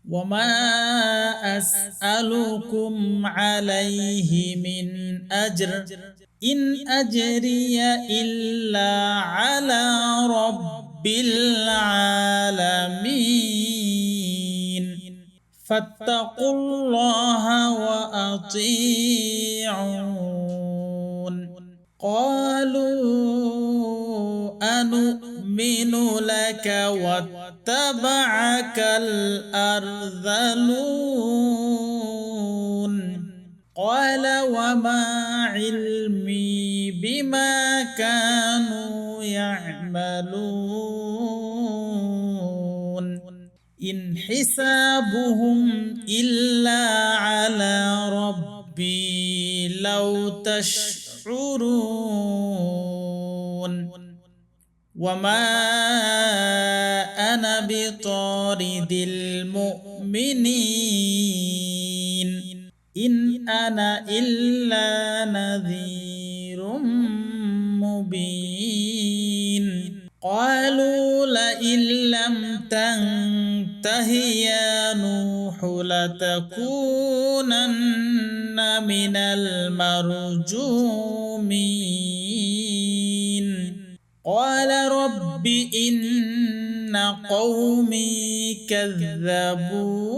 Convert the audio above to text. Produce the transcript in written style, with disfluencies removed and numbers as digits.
وما أسألكم عليه من أجر إن أجري إلا على رب العالمين فاتقوا الله وأطيعون قالوا أنؤمن لك واتبعك الأرذلون قال وما علمي بما كانوا يعملون إن حسابهم إلا على ربي لو تشعرون وما أنا بطارد المؤمنين إن أنا إلا نذير مبين قالوا لئن لم تنته يا نوح لتكونن من المرجومين قال رب إن قومي كذبون